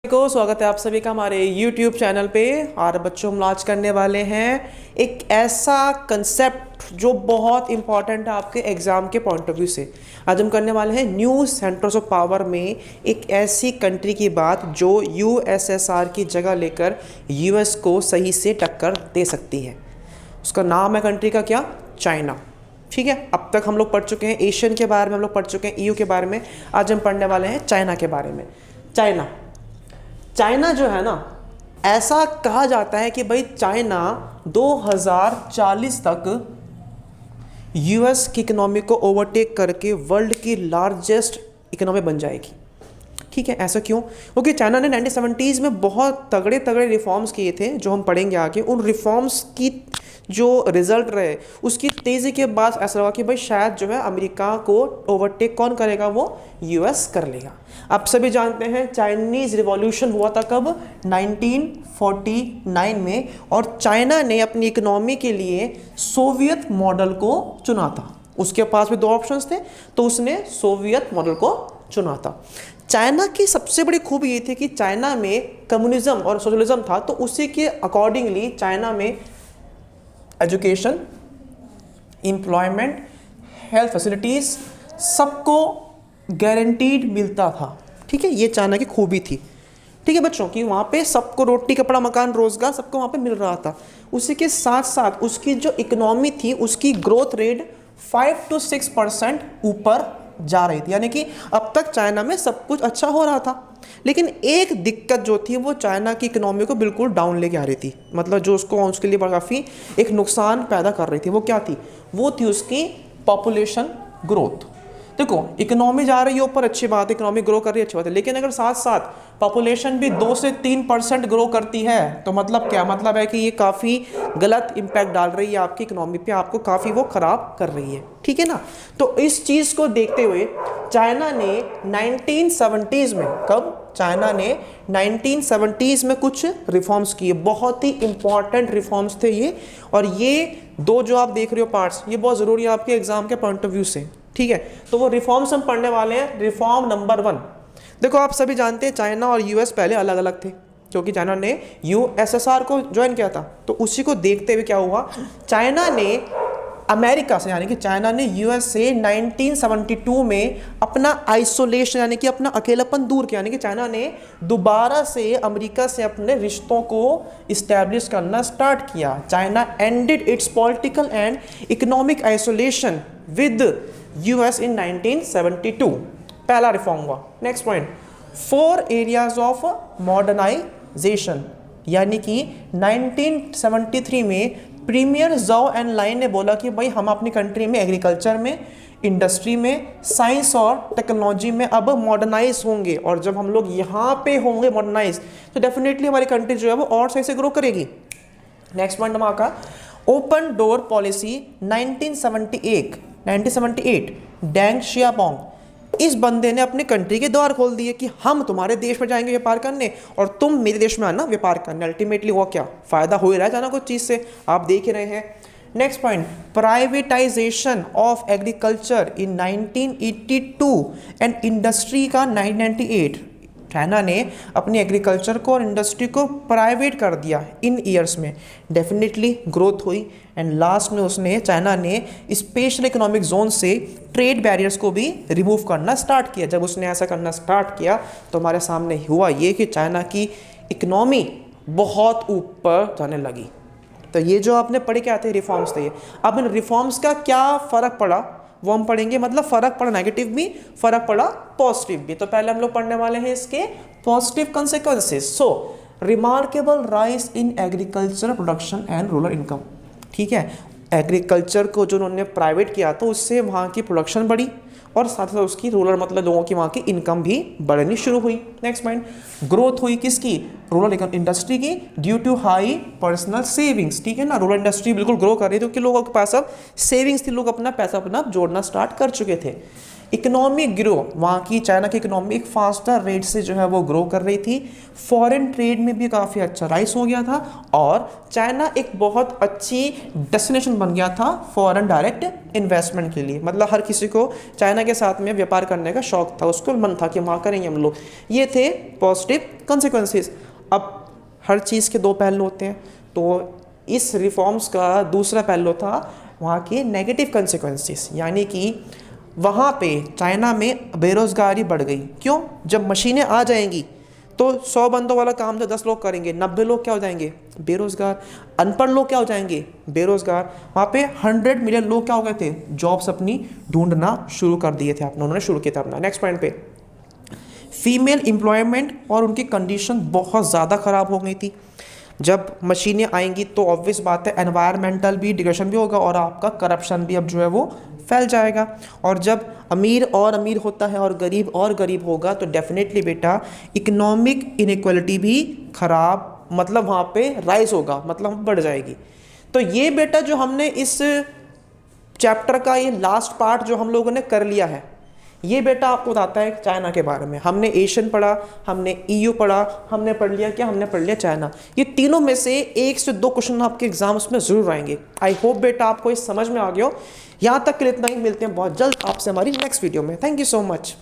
को स्वागत है आप सभी का हमारे YouTube चैनल पे। और बच्चों हम आज करने वाले हैं एक ऐसा कंसेप्ट जो बहुत इंपॉर्टेंट है आपके एग्जाम के पॉइंट ऑफ व्यू से। आज हम करने वाले हैं न्यू सेंटर्स ऑफ पावर में एक ऐसी कंट्री की बात जो यूएसएसआर की जगह लेकर यूएस को सही से टक्कर दे सकती है। उसका नाम है कंट्री का क्या? चाइना। ठीक है, अब तक हम लोग पढ़ चुके हैं एशियन के बारे में, हम लोग पढ़ चुके हैं ईयू के बारे में। आज हम पढ़ने वाले हैं चाइना के बारे में। चाइना जो है ना, ऐसा कहा जाता है कि भाई चाइना 2040 तक यूएस की इकोनॉमी को ओवरटेक करके वर्ल्ड की लार्जेस्ट इकोनॉमी बन जाएगी। ठीक है, ऐसा क्यों? क्योंकि चाइना ने 1970s में बहुत तगड़े तगड़े रिफॉर्म्स किए थे जो हम पढ़ेंगे आगे। उन रिफॉर्म्स की जो रिजल्ट रहे उसकी तेज़ी के बाद ऐसा लगा कि भाई शायद जो है अमेरिका को ओवरटेक कौन करेगा? वो यूएस कर लेगा। आप सभी जानते हैं चाइनीज़ रिवॉल्यूशन हुआ था कब? 1949 में। और चाइना ने अपनी इकोनॉमी के लिए सोवियत मॉडल को चुना था। उसके पास भी दो ऑप्शंस थे तो उसने सोवियत मॉडल को चुना था। चाइना की सबसे बड़ी खूबी ये थी कि चाइना में कम्युनिज्म और सोशलिज्म था, तो उसी के अकॉर्डिंगली चाइना में एजुकेशन, एम्प्लॉयमेंट, हेल्थ फैसिलिटीज़ सबको गारंटीड मिलता था। ठीक है, ये चाइना की खूबी थी। ठीक है बच्चों, कि वहाँ पे सबको रोटी कपड़ा मकान रोजगार सबको वहाँ पे मिल रहा था। उसी के साथ साथ उसकी जो इकोनॉमी थी उसकी ग्रोथ रेट 5 to 6% ऊपर जा रही थी, यानी कि अब तक चाइना में सब कुछ अच्छा हो रहा था। लेकिन एक दिक्कत जो थी वो चाइना की इकोनॉमी को बिल्कुल डाउन लेके आ रही थी, मतलब जो उसके लिए काफ़ी एक नुकसान पैदा कर रही थी। वो क्या थी? वो थी उसकी पॉपुलेशन ग्रोथ। देखो, इकोनॉमी जा रही है ऊपर, अच्छी बात है, इकोनॉमी ग्रो कर रही है, अच्छी बात है, लेकिन अगर साथ साथ पॉपुलेशन भी 2 से 3% ग्रो करती है तो मतलब क्या? मतलब है कि ये काफ़ी गलत इम्पैक्ट डाल रही है आपकी इकोनॉमी पे, आपको काफ़ी वो ख़राब कर रही है। ठीक है ना? तो इस चीज़ को देखते हुए चाइना ने 1970s में, कब? चाइना ने 1970s में कुछ रिफॉर्म्स किए, बहुत ही इंपॉर्टेंट रिफॉर्म्स थे ये। और ये दो जो आप देख रहे हो पार्ट्स, ये बहुत ज़रूरी है आपके एग्जाम के पॉइंट ऑफ व्यू से। ठीक है, तो वो रिफॉर्म्स हम पढ़ने वाले हैं। रिफॉर्म नंबर 1, देखो आप सभी जानते हैं चाइना और यूएस पहले अलग अलग थे क्योंकि चाइना ने यूएसएसआर को ज्वाइन किया था। तो उसी को देखते हुए क्या हुआ, चाइना ने अमेरिका से, यानी कि चाइना ने यूएस से 1972 में अपना आइसोलेशन यानी कि अपना अकेलापन दूर किया, यानी कि चाइना ने दोबारा से अमेरिका से अपने रिश्तों को इस्टेब्लिश करना स्टार्ट किया। China ended its political and economic isolation with US in 1972। पहला रिफॉर्म हुआ। Next point, 4 areas of modernisation, यानी कि 1973 में प्रीमियर जाओ एन लाइन ने बोला कि भाई हम अपनी कंट्री में एग्रीकल्चर में, इंडस्ट्री में, साइंस और टेक्नोलॉजी में अब मॉडर्नाइज होंगे। और जब हम लोग यहाँ पे होंगे मॉडर्नाइज तो डेफिनेटली हमारी कंट्री जो है वो और सही से ग्रो करेगी। नेक्स्ट पॉइंट हमारा का open door policy 1978 Deng Xiaoping, इस बंदे ने अपने कंट्री के द्वार खोल दिए कि हम तुम्हारे देश में जाएंगे व्यापार करने और तुम मेरे देश में आना व्यापार करने। अल्टीमेटली वो क्या फायदा हो ही रहा है जाना कुछ चीज़ से, आप देख ही रहे हैं। Next point, privatisation of agriculture in 1982 and industry का 1998। चाइना ने अपनी एग्रीकल्चर को और इंडस्ट्री को प्राइवेट कर दिया इन ईयर्स में। डेफिनेटली ग्रोथ हुई। एंड लास्ट में उसने, चाइना ने स्पेशल इकोनॉमिक जोन से ट्रेड बैरियर्स को भी रिमूव करना स्टार्ट किया। जब उसने ऐसा करना स्टार्ट किया तो हमारे सामने हुआ ये कि चाइना की इकोनॉमी बहुत ऊपर जाने लगी। तो ये जो आपने पढ़े क्या थे? रिफॉर्म्स थे। अब इन रिफॉर्म्स का क्या फ़र्क पड़ा वो हम पढ़ेंगे, मतलब फ़र्क पड़ा नेगेटिव भी, फ़र्क पड़ा पॉजिटिव भी। तो पहले हम लोग पढ़ने वाले हैं इसके positive consequences. So remarkable rise in agriculture production and rural income. ठीक है, एग्रीकल्चर को जो उन्होंने प्राइवेट किया तो उससे वहाँ की प्रोडक्शन बढ़ी और साथ साथ उसकी रूरल मतलब लोगों की वहाँ की इनकम भी बढ़नी शुरू हुई। नेक्स्ट पॉइंट, ग्रोथ हुई किसकी? रूरल इंडस्ट्री की, due to high personal savings. ठीक है ना, रूरल इंडस्ट्री बिल्कुल ग्रो कर रही थी क्योंकि लोगों के पास अब सेविंग्स थी, लोग अपना पैसा अपना जोड़ना स्टार्ट कर चुके थे। इकोनॉमी ग्रो, वहाँ की चाइना की इकोनॉमी एक फास्टर रेट से जो है वो ग्रो कर रही थी। फॉरेन ट्रेड में भी काफ़ी अच्छा राइस हो गया था और चाइना एक बहुत अच्छी डेस्टिनेशन बन गया था फॉरेन डायरेक्ट इन्वेस्टमेंट के लिए। मतलब हर किसी को चाइना के साथ में व्यापार करने का शौक था, उसको मन था कि वहाँ करेंगे हम लोग। ये थे पॉजिटिव कॉन्सिक्वेंसेस। अब हर चीज़ के दो पहलू होते हैं, तो इस रिफॉर्म्स का दूसरा पहलू था वहाँ के नेगेटिव कॉन्सिक्वेंसेस, यानी कि वहाँ पे चाइना में बेरोज़गारी बढ़ गई। क्यों? जब मशीनें आ जाएंगी तो 100 बंदों वाला काम जो 10 लोग करेंगे, 90 लोग क्या हो जाएंगे? बेरोज़गार। अनपढ़ लोग क्या हो जाएंगे? बेरोज़गार। वहाँ पे 100 मिलियन लोग क्या हो गए थे? जॉब्स अपनी ढूंढना शुरू कर दिए थे, उन्होंने शुरू किया था अपना। नेक्स्ट पॉइंट पे, फीमेल एम्प्लॉयमेंट और उनकी कंडीशन बहुत ज़्यादा ख़राब हो गई थी। जब मशीनें आएंगी तो ऑब्वियस बात है एनवायरमेंटल भी डिग्रेडेशन भी होगा और आपका करप्शन भी अब जो है वो फैल जाएगा। और जब अमीर और अमीर होता है और गरीब होगा तो डेफिनेटली बेटा इकोनॉमिक इनइक्वालिटी भी खराब, मतलब वहाँ पे राइज होगा, मतलब बढ़ जाएगी। तो ये बेटा जो हमने इस चैप्टर का ये लास्ट पार्ट जो हम लोगों ने कर लिया है, ये बेटा आपको बताता है चाइना के बारे में। हमने एशियन पढ़ा, हमने ईयू पढ़ा, हमने पढ़ लिया क्या? हमने पढ़ लिया चाइना। ये तीनों में से 1 से 2 क्वेश्चन आपके एग्जाम्स में जरूर आएंगे। आई होप बेटा आपको ये समझ में आ गया हो। यहाँ तक के लिए इतना ही, मिलते हैं बहुत जल्द आपसे हमारी नेक्स्ट वीडियो में। Thank you so much.